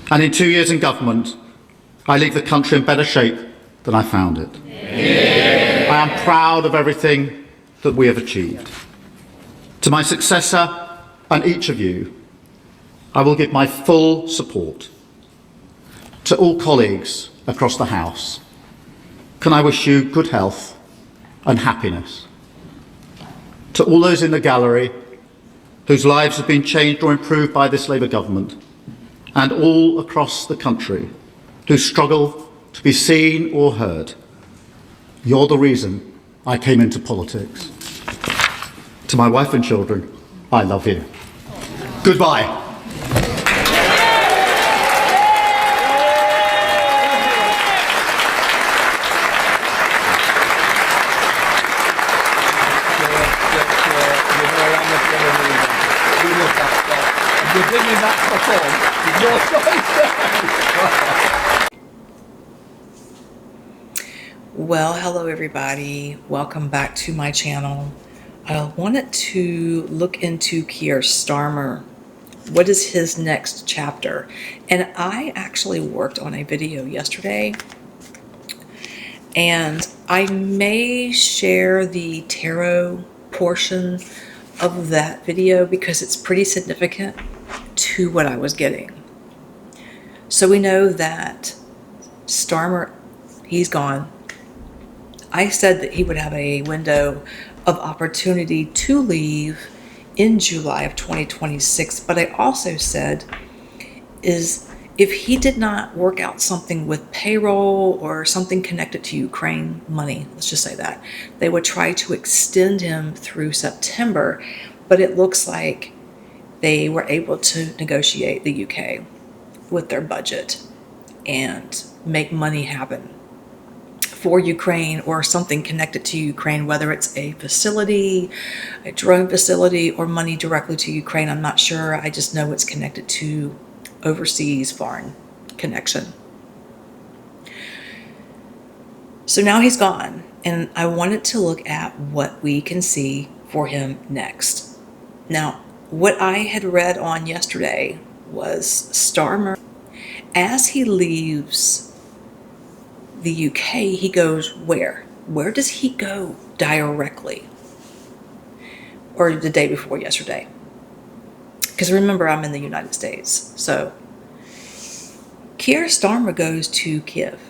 And in 2 years in government, I leave the country in better shape than I found it. Yeah. I am proud of everything that we have achieved. To my successor and each of you, I will give my full support. To all colleagues across the House, can I wish you good health and happiness. To all those in the gallery whose lives have been changed or improved by this Labour government, and all across the country who struggle to be seen or heard, you're the reason I came into politics. To my wife and children, I love you. Goodbye. Well, hello everybody. Welcome back to my channel. I wanted to look into Keir Starmer. What is his next chapter? And I actually worked on a video yesterday, and I may share the tarot portion of that video because it's pretty significant to what I was getting. So we know that Starmer, he's gone. I said that he would have a window of opportunity to leave in July of 2026, but I also said is if he did not work out something with payroll or something connected to Ukraine money, let's just say that, they would try to extend him through September, but it looks like they were able to negotiate the UK with their budget and make money happen for Ukraine or something connected to Ukraine, whether it's a facility, a drone facility, or money directly to Ukraine. I'm not sure. I just know it's connected to overseas foreign connection. So now he's gone, and I wanted to look at what we can see for him next. Now, what I had read on yesterday was Starmer, as he leaves the UK, he goes where? Where does he go directly? Or the day before yesterday? Because remember, I'm in the United States. So Keir Starmer goes to Kiev,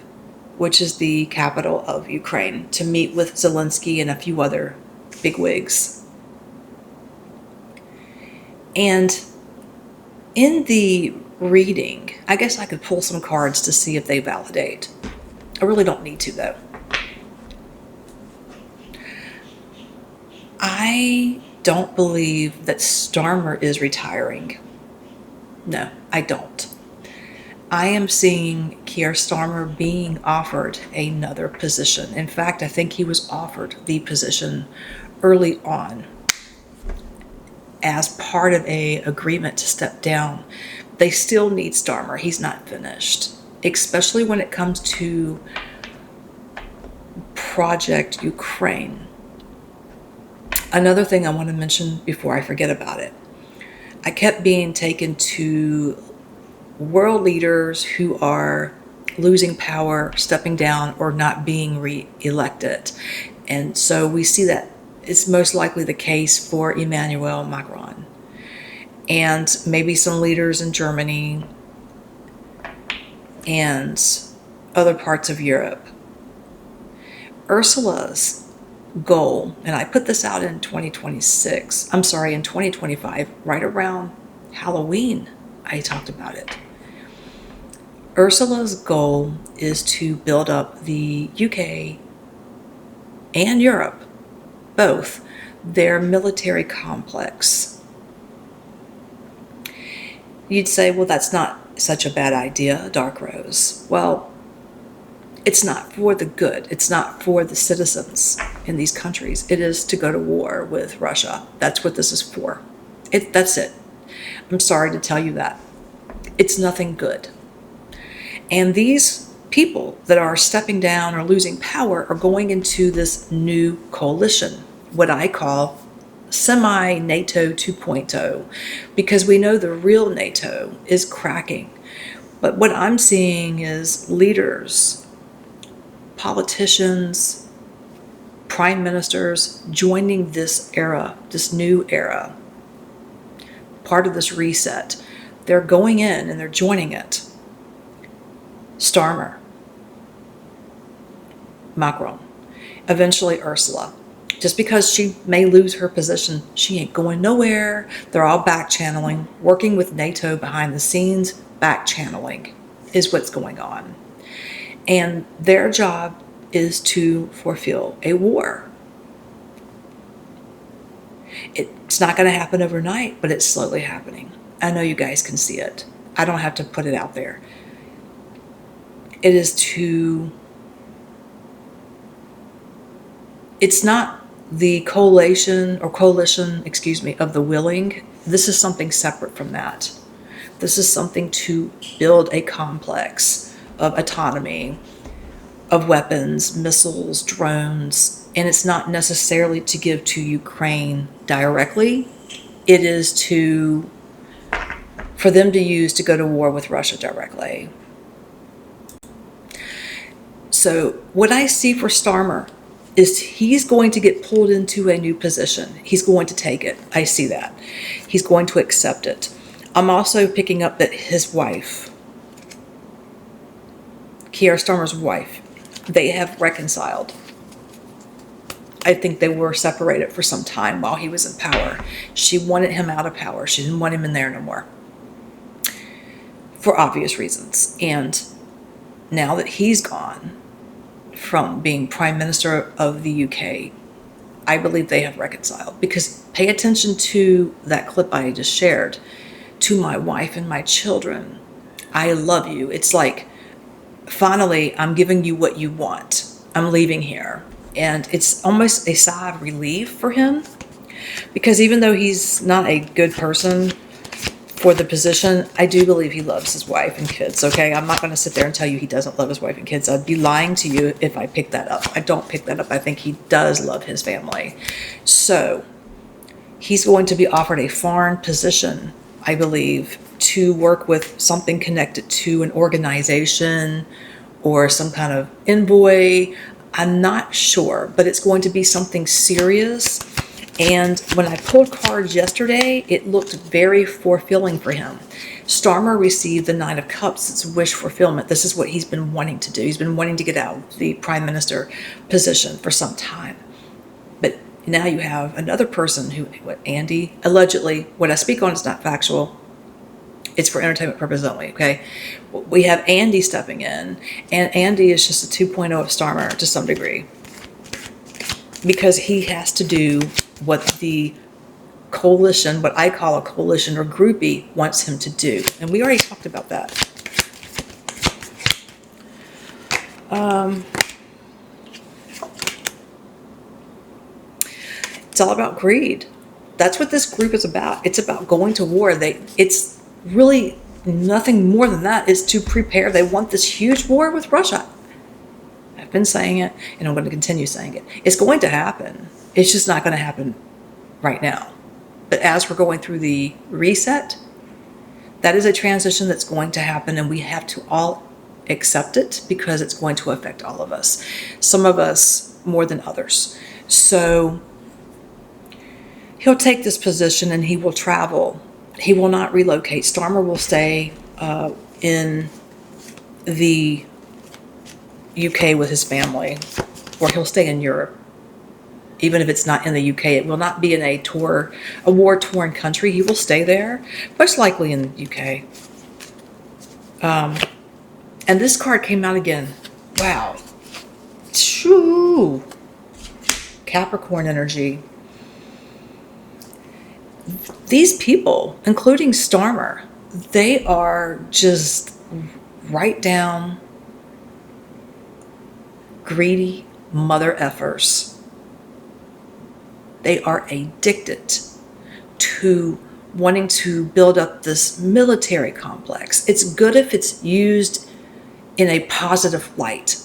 which is the capital of Ukraine, to meet with Zelensky and a few other bigwigs. And in the reading, I guess I could pull some cards to see if they validate. I really don't need to, though. I don't believe that Starmer is retiring. No, I don't. I am seeing Keir Starmer being offered another position. In fact, I think he was offered the position early on as part of an agreement to step down. They still need Starmer. He's not finished, especially when it comes to Project Ukraine. Another thing I want to mention before I forget about it. I kept being taken to world leaders who are losing power, stepping down, or not being re-elected. And so we see that it's most likely the case for Emmanuel Macron and maybe some leaders in Germany and other parts of Europe. Ursula's goal, and I put this out in 2025, right around Halloween, I talked about it. Ursula's goal is to build up the UK and Europe, both, their military complex. You'd say, well, that's not such a bad idea, Dark Rose. Well, it's not for the good. It's not for the citizens in these countries. It is to go to war with Russia. That's what this is for. That's it. I'm sorry to tell you that. It's nothing good. And these people that are stepping down or losing power are going into this new coalition, what I call semi-NATO 2.0, because we know the real NATO is cracking. But what I'm seeing is leaders, politicians, prime ministers joining this era, this new era, part of this reset. They're going in and they're joining it. Starmer, Macron, eventually Ursula. Just because she may lose her position, she ain't going nowhere. They're all back channeling, working with NATO behind the scenes. Back channeling is what's going on. And their job is to fulfill a war. It's not going to happen overnight, but it's slowly happening. I know you guys can see it. I don't have to put it out there. It is to... It's not the coalition, of the willing. This is something separate from that. This is something to build a complex of autonomy, of weapons, missiles, drones, and it's not necessarily to give to Ukraine directly. It is for them to use to go to war with Russia directly. So what I see for Starmer is he's going to get pulled into a new position. He's going to take it. I see that. He's going to accept it. I'm also picking up that his wife, Keir Starmer's wife, they have reconciled. I think they were separated for some time while he was in power. She wanted him out of power. She didn't want him in there no more, for obvious reasons. And now that he's gone from being Prime Minister of the UK, I believe they have reconciled. Because pay attention to that clip I just shared. To my wife and my children, I love you. It's like, finally, I'm giving you what you want. I'm leaving here. And it's almost a sigh of relief for him. Because even though he's not a good person for the position, I do believe he loves his wife and kids, okay? I'm not going to sit there and tell you he doesn't love his wife and kids. I'd be lying to you if I picked that up. I don't pick that up. I think he does love his family. So he's going to be offered a foreign position, I believe, to work with something connected to an organization or some kind of envoy. I'm not sure, but it's going to be something serious. And when I pulled cards yesterday, it looked very fulfilling for him. Starmer received the Nine of Cups. It's wish fulfillment. This is what he's been wanting to do. He's been wanting to get out of the prime minister position for some time. But now you have another person who, Andy, allegedly, what I speak on is not factual. It's for entertainment purposes only, okay? We have Andy stepping in, and Andy is just a 2.0 of Starmer to some degree. Because he has to do what the coalition, what I call a coalition or groupie, wants him to do. And we already talked about that. It's all about greed. That's what this group is about. It's about going to war. It's really nothing more than that. Is to prepare. They want this huge war with Russia. I've been saying it, and I'm going to continue saying it. It's going to happen. It's just not going to happen right now. But as we're going through the reset, that is a transition that's going to happen, and we have to all accept it because it's going to affect all of us. Some of us more than others. So he'll take this position and he will travel. He will not relocate. Starmer will stay in the UK with his family, or he'll stay in Europe. Even if it's not in the UK, it will not be in a war-torn country. He will stay there, most likely in the UK. And this card came out again. Wow. Shoo. Capricorn energy. These people, including Starmer, they are just right down greedy mother effers. They are addicted to wanting to build up this military complex. It's good if it's used in a positive light,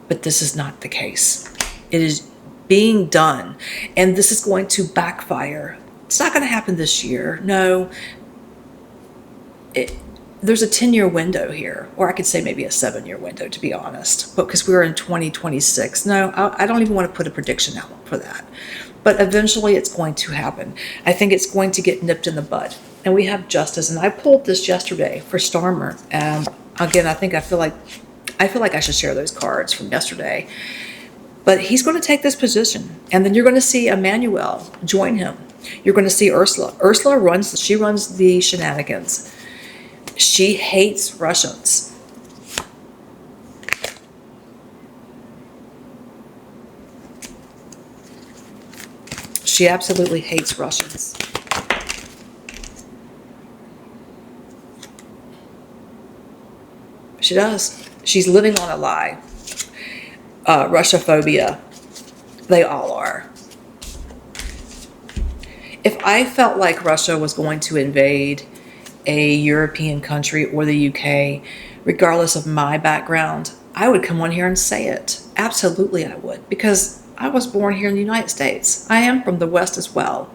but this is not the case. It is being done, and this is going to backfire. It's not going to happen this year. No. there's a 10-year window here, or I could say maybe a 7-year window, to be honest, because we're in 2026. No, I don't even want to put a prediction out for that. But eventually it's going to happen. I think it's going to get nipped in the bud. And we have justice. And I pulled this yesterday for Starmer. Again, I feel like I should share those cards from yesterday. But he's going to take this position. And then you're going to see Emmanuel join him. You're going to see Ursula. Ursula runs the shenanigans. She hates Russians. She absolutely hates Russians. She does. She's living on a lie. Russophobia. They all are. If I felt like Russia was going to invade a European country or the UK, regardless of my background, I would come on here and say it. Absolutely I would, because I was born here in the United States. I am from the West as well.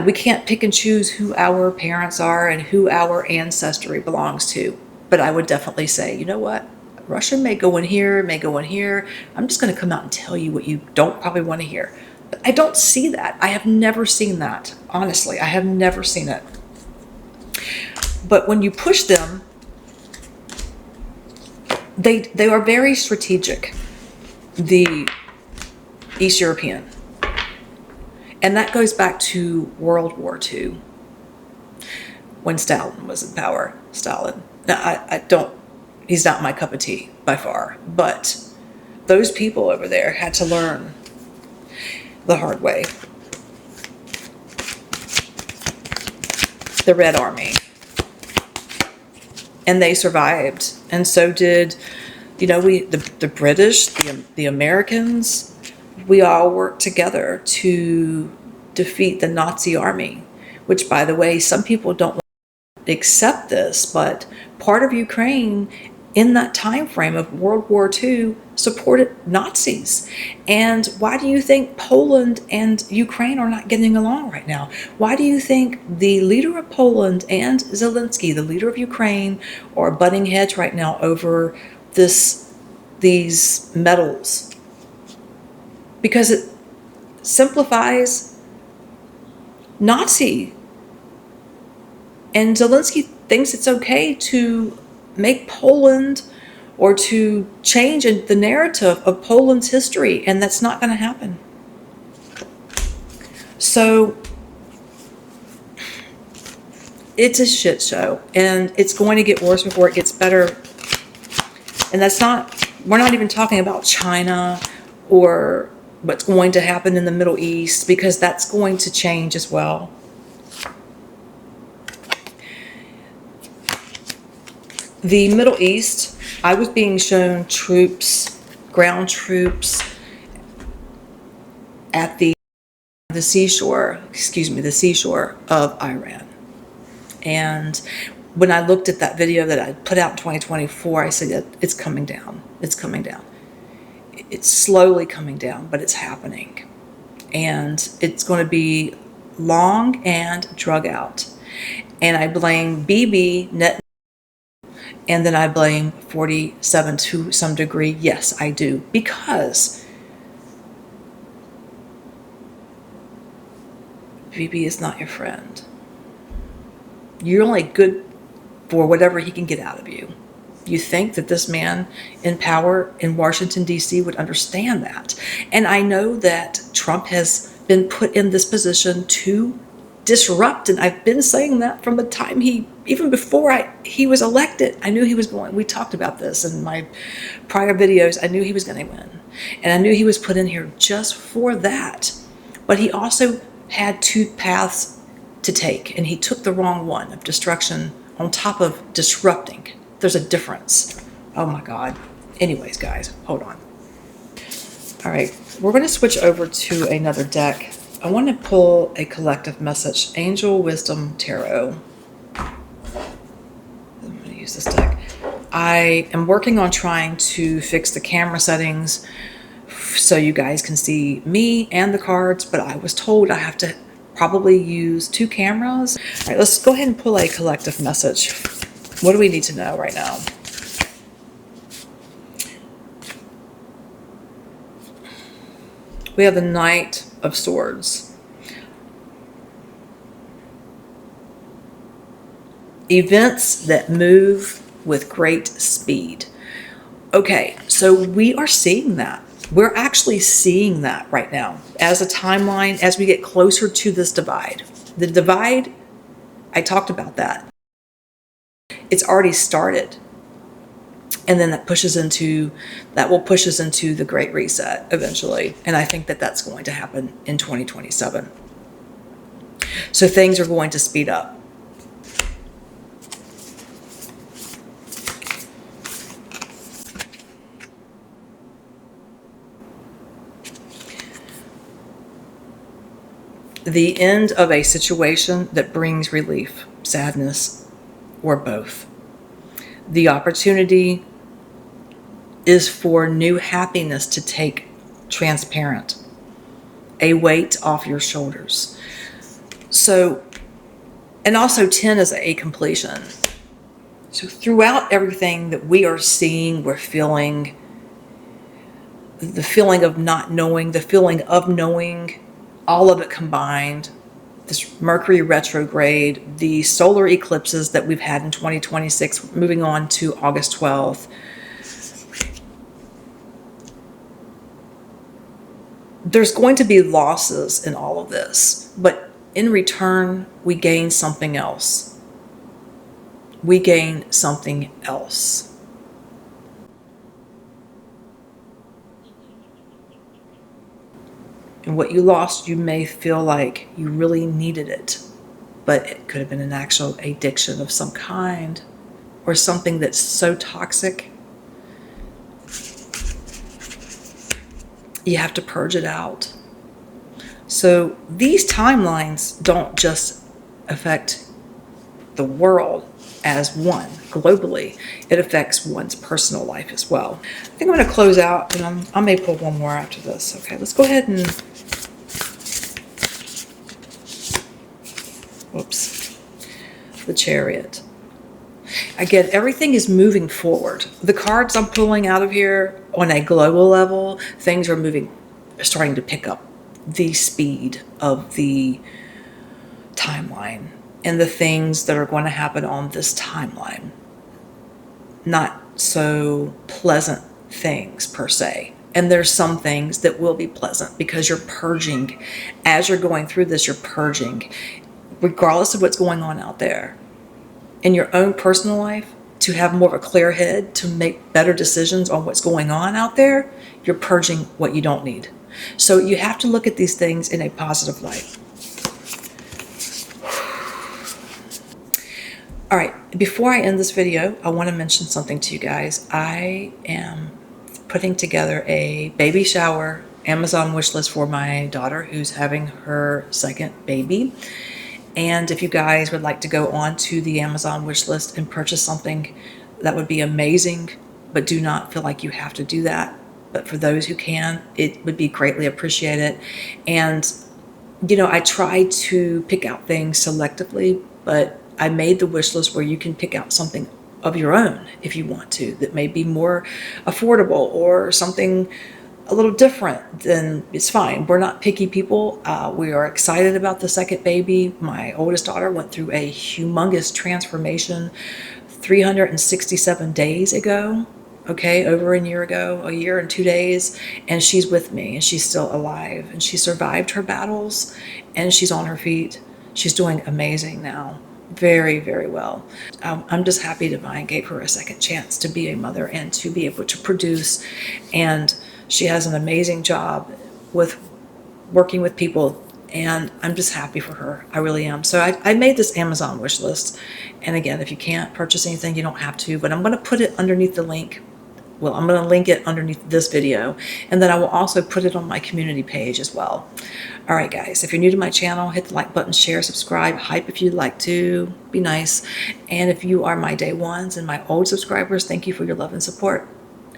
We can't pick and choose who our parents are and who our ancestry belongs to. But I would definitely say, you know what? Russia may go in here, may go in here. I'm just going to come out and tell you what you don't probably want to hear. But I don't see that. I have never seen that. Honestly, I have never seen it. But when you push them, they are very strategic, the East European. And that goes back to World War II, when Stalin was in power. Stalin. Now, he's not my cup of tea by far, but those people over there had to learn the hard way. The Red Army. And they survived. And so did, the British, the Americans. We all worked together to defeat the Nazi army, which, by the way, some people don't accept this, but part of Ukraine in that time frame of World War II supported Nazis. And why do you think Poland and Ukraine are not getting along right now? Why do you think the leader of Poland and Zelensky, the leader of Ukraine, are butting heads right now over these medals? Because it simplifies Nazi. And Zelensky thinks it's okay to make Poland or to change the narrative of Poland's history, and that's not going to happen. So it's a shit show, and it's going to get worse before it gets better. And we're not even talking about China or what's going to happen in the Middle East, because that's going to change as well. The Middle East, I was being shown ground troops at the seashore of Iran. And when I looked at that video that I put out in 2024, I said, it's coming down. It's coming down. It's slowly coming down, but it's happening. And it's going to be long and drug out. And I blame Bibi, and then I blame 47 to some degree. Yes, I do. Because Bibi is not your friend. You're only good for whatever he can get out of you. You think that this man in power in Washington, D.C. would understand that. And I know that Trump has been put in this position to disrupt, and I've been saying that from the time even before he was elected. I knew he was going. We talked about this in my prior videos. I knew he was going to win, and I knew he was put in here just for that. But he also had two paths to take, and he took the wrong one of destruction on top of disrupting. There's a difference. Oh my God. Anyways, guys, hold on. All right, we're going to switch over to another deck. I want to pull a collective message, Angel Wisdom Tarot. I'm going to use this deck. I am working on trying to fix the camera settings so you guys can see me and the cards, but I was told I have to probably use 2 cameras. All right, let's go ahead and pull a collective message What do we need to know right now? We have the Knight of Swords. Events that move with great speed. Okay, so we are seeing that. We're actually seeing that right now as a timeline, as we get closer to this divide. The divide, I talked about that. It's already started. And then that will push us into the Great Reset eventually. And I think that that's going to happen in 2027. So things are going to speed up. The end of a situation that brings relief, sadness, or both. The opportunity is for new happiness to take transparent, a weight off your shoulders. So, and also 10 is a completion. So throughout everything that we are seeing, we're feeling the feeling of not knowing, the feeling of knowing, all of it combined, this Mercury retrograde, the solar eclipses that we've had in 2026, moving on to August 12th. There's going to be losses in all of this, but in return, we gain something else. We gain something else. And what you lost, you may feel like you really needed it, but it could have been an actual addiction of some kind, or something that's so toxic. You have to purge it out. So these timelines don't just affect the world as one globally. It affects one's personal life as well. I think I'm going to close out, and I may pull one more after this. Okay, let's go ahead and, whoops, the Chariot. Again, everything is moving forward. The cards I'm pulling out of here on a global level, things are starting to pick up the speed of the timeline and the things that are going to happen on this timeline. Not so pleasant things per se. And there's some things that will be pleasant because you're purging. As you're going through this, you're purging. Regardless of what's going on out there. In your own personal life, to have more of a clear head, to make better decisions on what's going on out there, you're purging what you don't need. So you have to look at these things in a positive light. All right, before I end this video, I want to mention something to you guys. I am putting together a baby shower Amazon wish list for my daughter who's having her second baby. And if you guys would like to go on to the Amazon wish list and purchase something, that would be amazing, but do not feel like you have to do that. But for those who can, it would be greatly appreciated. And, you know, I try to pick out things selectively, but I made the wish list where you can pick out something of your own if you want to, that may be more affordable or something a little different, then it's fine. We're not picky people. We are excited about the second baby. My oldest daughter went through a humongous transformation 367 days ago. Okay, over a year ago, a year and 2 days, and she's with me and she's still alive and she survived her battles and she's on her feet. She's doing amazing now. Very, very well. I'm just happy Divine gave her a second chance to be a mother and to be able to produce. And she has an amazing job with working with people, and I'm just happy for her. I really am. So I made this Amazon wish list. And again, if you can't purchase anything, you don't have to, but I'm going to put it underneath the link. Well, I'm going to link it underneath this video, and then I will also put it on my community page as well. All right, guys, if you're new to my channel, hit the like button, share, subscribe, hype if you'd like to, be nice. And if you are my day ones and my old subscribers, thank you for your love and support.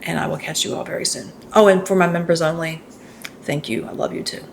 And I will catch you all very soon. Oh, and for my members only, thank you. I love you too.